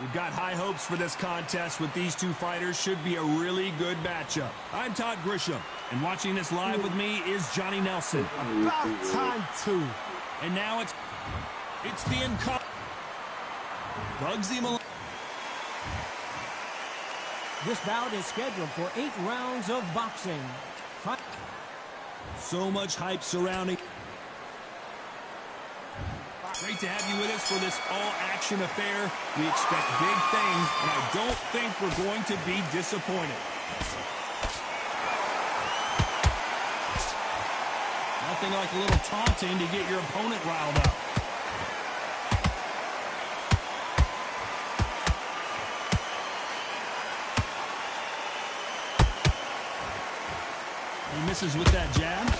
We've got high hopes for this contest with these two fighters. Should be a really good matchup. I'm Todd Grisham, and watching this live with me is Johnny Nelson. About time, too. And now it's the incoming Bugsy Malone. This bout is scheduled for 8 rounds of boxing. So much hype surrounding. Great to have you with us for this all-action affair. We expect big things, and I don't think we're going to be disappointed. Nothing like a little taunting to get your opponent riled up. He misses with that jab.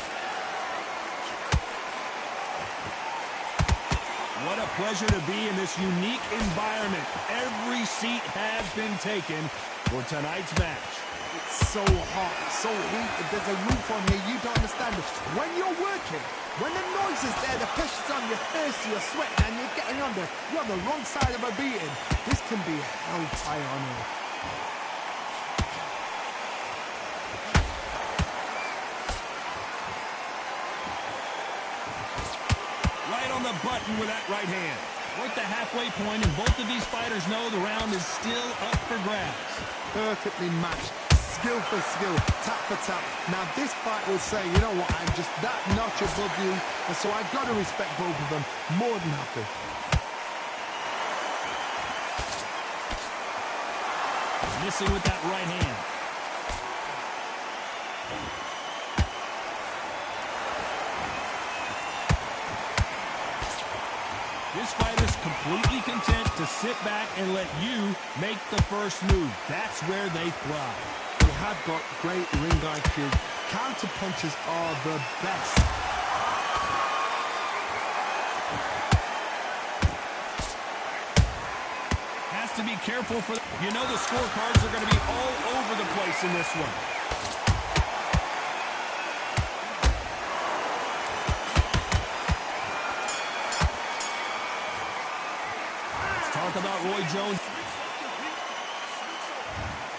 What a pleasure to be in this unique environment. Every seat has been taken for tonight's match. It's so hot, so heat. If there's a roof on here, you don't understand it. When you're working, when the noise is there, the pressure's on, you're thirsty, you're sweating, and you're getting under. You're on the wrong side of a beating. This can be hellfire on here. On the button with that right hand. We're at the halfway point, and both of these fighters know the round is still up for grabs. Perfectly matched, skill for skill, tap for tap. Now this fight will say, you know what, I'm just that notch above you, and so I've got to respect both of them more than happy. Missing with that right hand. This fighter's completely content to sit back and let you make the first move. That's where they thrive. They have got great ring IQ. Counter punches are the best. Has to be careful for... You know the scorecards are going to be all over the place in this one. Talk about Roy Jones.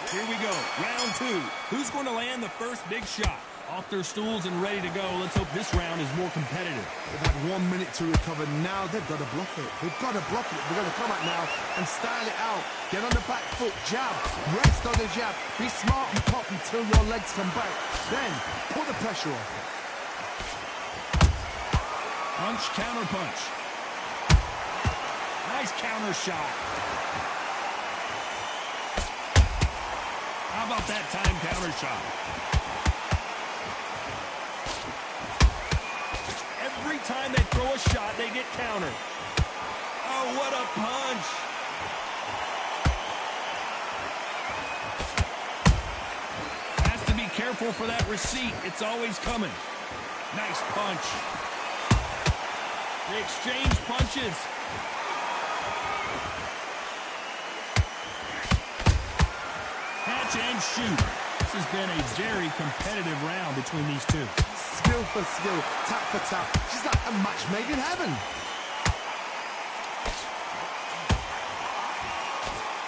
Here we go, round 2. Who's going to land the first big shot? Off their stools and ready to go. Let's hope this round is more competitive. They've had 1 minute to recover. Now they've got to bluff it. They've got to bluff it. They're going to come out now and style it out. Get on the back foot, jab, rest on the jab. Be smart and pop until your legs come back. Then put the pressure off. Punch, counter punch. Nice counter shot. How about that time counter shot? Every time they throw a shot, they get countered. Oh, what a punch. Has to be careful for that receipt. It's always coming. Nice punch. They exchange punches. Catch and shoot. This has been a very competitive round between these two. Skill for skill, tap for tap. She's like a match made in heaven.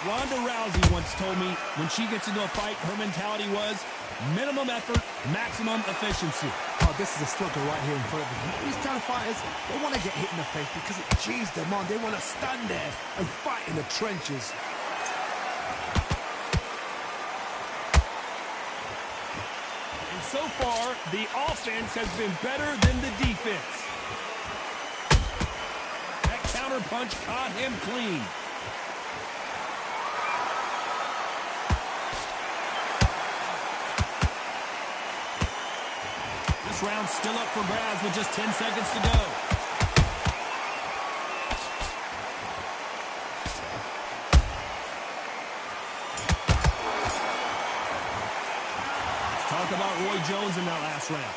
Ronda Rousey once told me when she gets into a fight, her mentality was minimum effort, maximum efficiency. Oh, this is a struggle right here in front of them. These kind of fighters, they want to get hit in the face because it cheers them on. They want to stand there and fight in the trenches. So far, the offense has been better than the defense. That counter punch caught him clean. This round's still up for grabs with just 10 seconds to go. Talk about Roy Jones in that last round.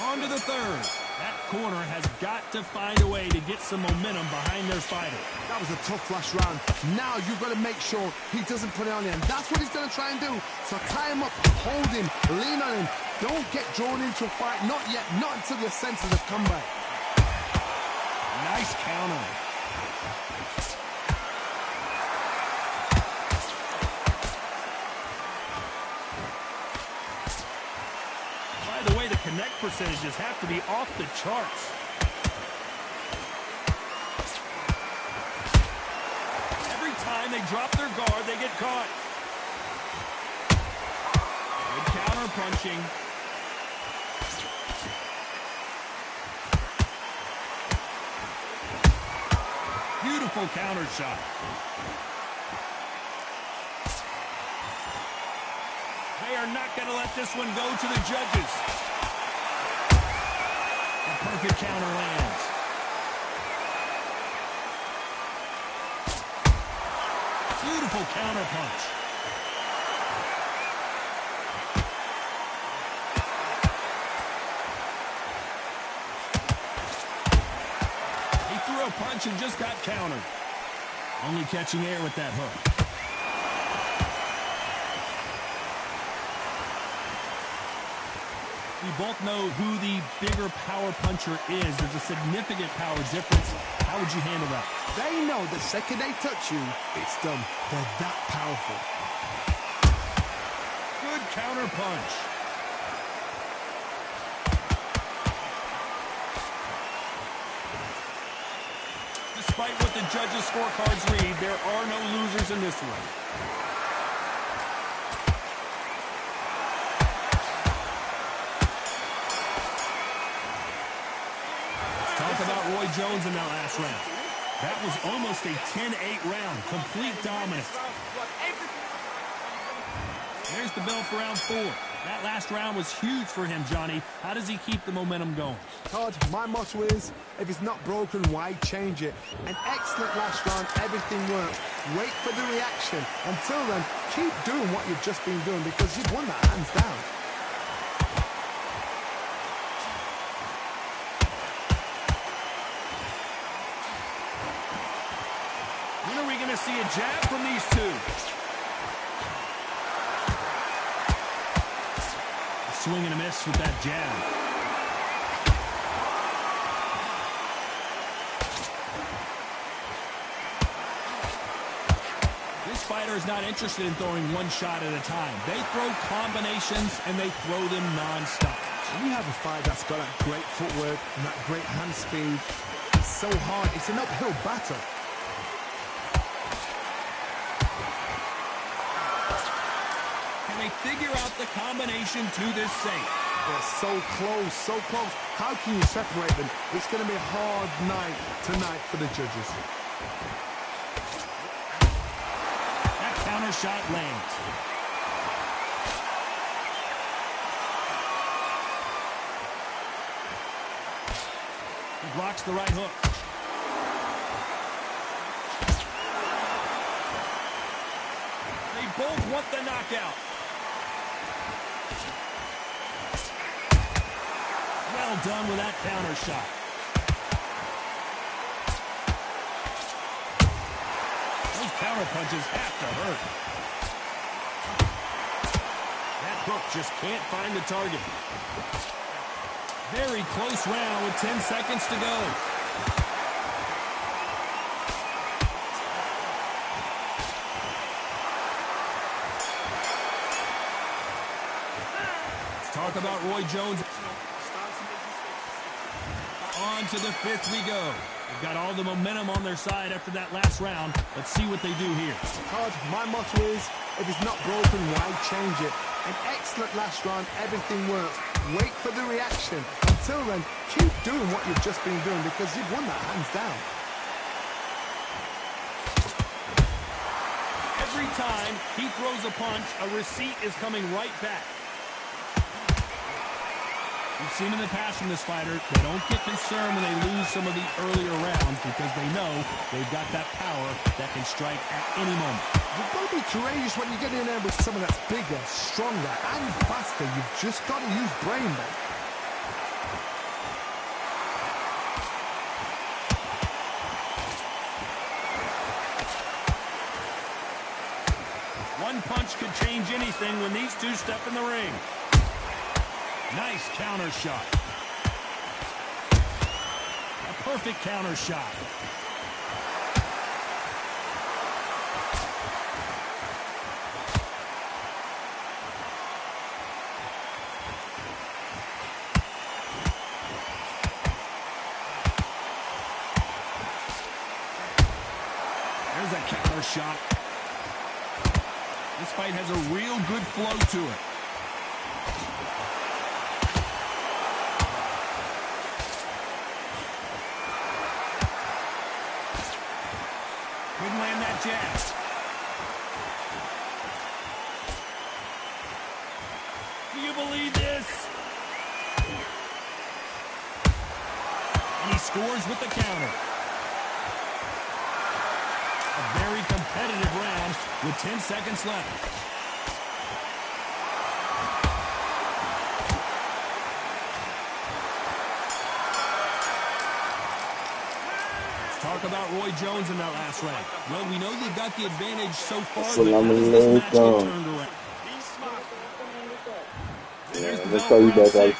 On to the third. That corner has got to find a way to get some momentum behind their fighter. That was a tough last round. Now you've got to make sure he doesn't put it on him. That's what he's going to try and do. So tie him up, hold him, lean on him. Don't get drawn into a fight. Not yet. Not until your senses have come back. Nice counter. connect percentages have to be off the charts. Every time they drop their guard, they get caught. Good counter punching. Beautiful counter shot. They are not going to let this one go to the judges. A perfect counter lands. Beautiful counter punch. He threw a punch and just got countered. Only catching air with that hook. We both know who the bigger power puncher is. There's a significant power difference. How would you handle that? They know the second they touch you, it's done. They're that powerful. Good counter punch. Despite what the judges' scorecards read, there are no losers in this one. About Roy Jones in that last round. That was almost a 10-8 round. Complete dominance. There's the bell for round 4. That last round was huge for him, Johnny. How does he keep the momentum going? Todd, my motto is, if it's not broken, why change it? An excellent last round, everything worked. Wait for the reaction. Until then, keep doing what you've just been doing because you've won that hands down. See a jab from these two. A swing and a miss with that jab. This fighter is not interested in throwing one shot at a time. They throw combinations and they throw them non-stop. When you have a fight that's got that great footwork and that great hand speed, it's so hard. It's an uphill battle. They figure out the combination to this safe. They're so close, so close. How can you separate them? It's going to be a hard night tonight for the judges. That counter shot lands. He blocks the right hook. They both want the knockout. Well done with that counter shot. Those counter punches have to hurt. That hook just can't find the target. Very close round with 10 seconds to go. Let's talk about Roy Jones. On to the 5th we go. They've got all the momentum on their side after that last round. Let's see what they do here. Todd, my motto is, if it's not broken, why change it? An excellent last round, everything works. Wait for the reaction. Until then, keep doing what you've just been doing because you've won that hands down. Every time he throws a punch, a receipt is coming right back. We've seen in the past from this fighter, they don't get concerned when they lose some of the earlier rounds because they know they've got that power that can strike at any moment. You've got to be courageous when you get in there with someone that's bigger, stronger, and faster. You've just got to use brain, man. One punch could change anything when these two step in the ring. Nice counter shot. A perfect counter shot. There's a counter shot. This fight has a real good flow to it. Couldn't land that jab. Do you believe this? And he scores with the counter. A very competitive round with 10 seconds left. Talk about Roy Jones in that last round. Well, we know they got the advantage so far, but how does this match get turned around? There's the bell for round 6.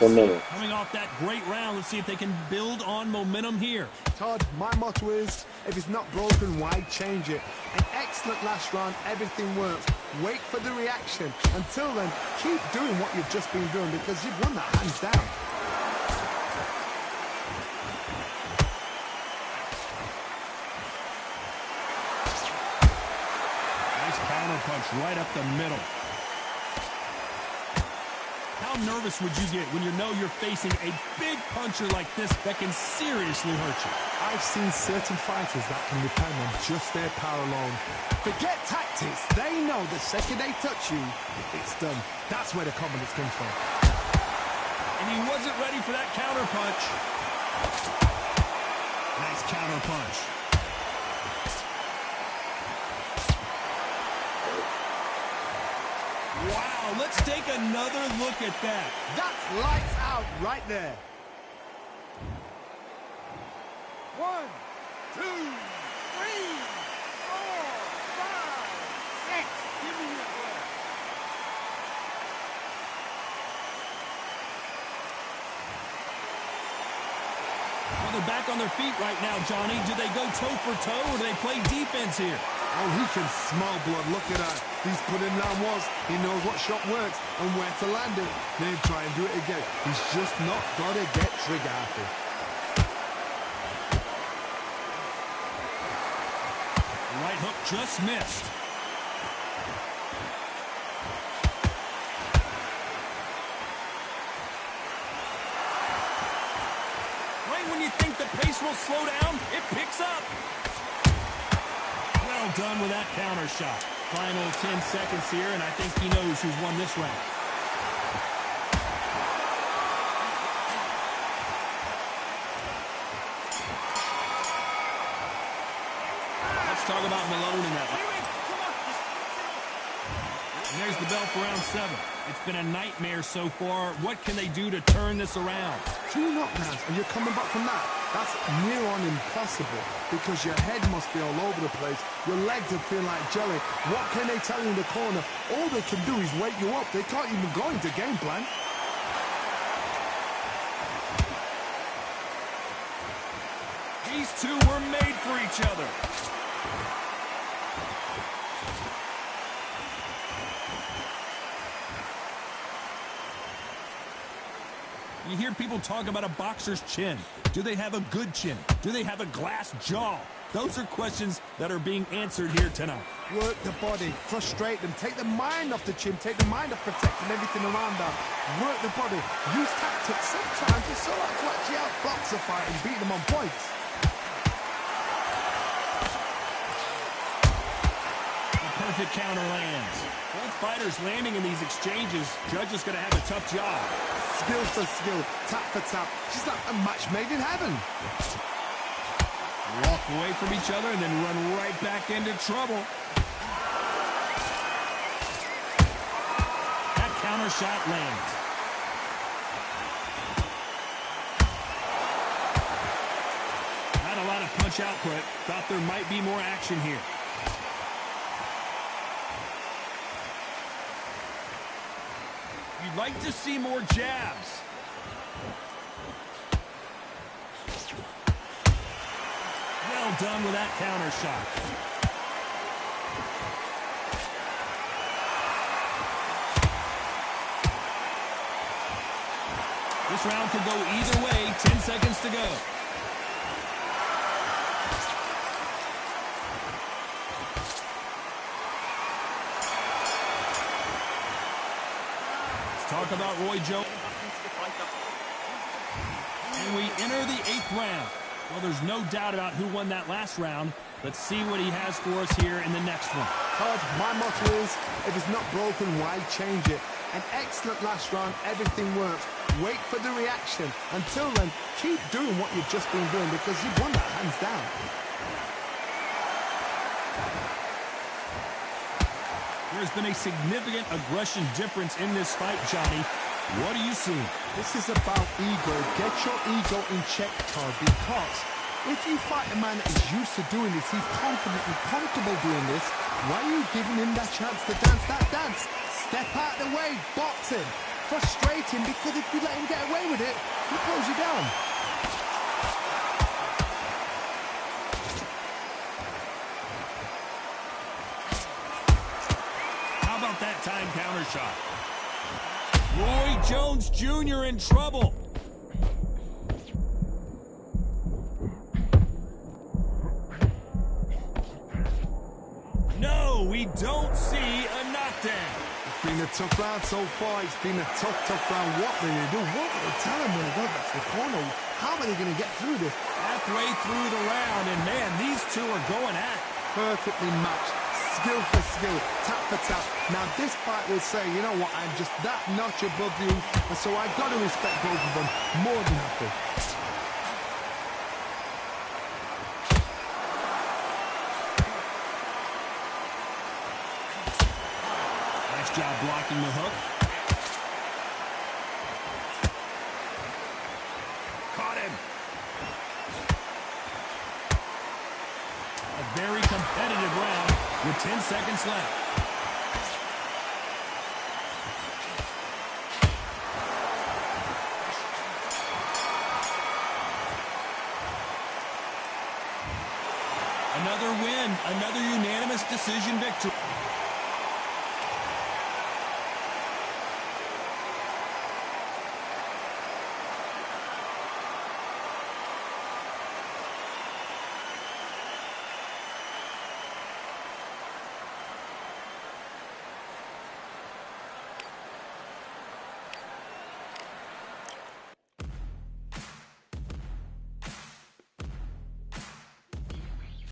Coming off that great round, let's see if they can build on momentum here. Todd, my motto is, if it's not broken, why change it? An excellent last round, everything works. Wait for the reaction. Until then, keep doing what you've just been doing because you've won that hands down. Nice counter punch right up the middle. How nervous would you get when you know you're facing a big puncher like this that can seriously hurt you? I've seen certain fighters that can depend on just their power alone. Forget tactics. They know the second they touch you, it's done. That's where the confidence comes from. And he wasn't ready for that counter punch. Nice counter punch. Wow, let's take another look at that. That's lights out right there. 1, 2, 3, 4, 5, 6. Give me your breath. Well, they're back on their feet right now, Johnny. Do they go toe for toe or do they play defense here? Oh, he can smell blood. Look at that. He's put in down once. He knows what shot works and where to land it. Then try and do it again. He's just not got to get trigger happy. Right hook just missed. Right when you think the pace will slow down, it picks up. Well done with that counter shot. Final 10 seconds here, and I think he knows who's won this round. Let's talk about Malone in that one. And there's the bell for round 7. It's been a nightmare so far. What can they do to turn this around? 2 knockdowns, and you're coming back from that. That's near on impossible because your head must be all over the place. Your legs will feel like jelly. What can they tell you in the corner? All they can do is wake you up. They can't even go into game plan. These two were made for each other. You hear people talk about a boxer's chin. Do they have a good chin? Do they have a glass jaw? Those are questions that are being answered here tonight. Work the body, frustrate them, take the mind off the chin, take the mind off protecting everything around them. Work the body, use tactics. Sometimes it's so hard to actually outbox a fight and beat them on points. The perfect counter lands. Both fighters landing in these exchanges. Judge is going to have a tough job. Skill for skill, tap for tap. She's like a match made in heaven. Walk away from each other and then run right back into trouble. That counter shot lands. Not a lot of punch output. Thought there might be more action here. You'd like to see more jabs. Well done with that counter shot. This round could go either way. 10 seconds to go. Talk about Roy Jones. And we enter the 8th round. Well, there's no doubt about who won that last round. Let's see what he has for us here in the next one. Todd, my motto is, if it's not broken, why change it? An excellent last round, everything works. Wait for the reaction. Until then, keep doing what you've just been doing because you've won that hands down. There's been a significant aggression difference in this fight, Johnny. What do you see? This is about ego. Get your ego in check, Todd, because if you fight a man that is used to doing this, he's confident and comfortable doing this, why are you giving him that chance to dance that dance? Step out of the way, box him. Frustrating because if you let him get away with it, he pulls you down. How about that time counter shot? Roy Jones Jr. in trouble. No, we don't see a knockdown. It's been a tough round so far. It's been a tough round. What will they do? What will they tell him when he goes back to the corner? How are they going to get through this? Halfway through the round, and man, these two are going at it. Perfectly matched. Skill for skill, tap for tap. Now this fight will say, you know what, I'm just that notch above you, and so I've got to respect both of them more than happy. Nice job blocking the hook. Caught him. A very competitive round with 10 seconds left. Another win, another unanimous decision victory.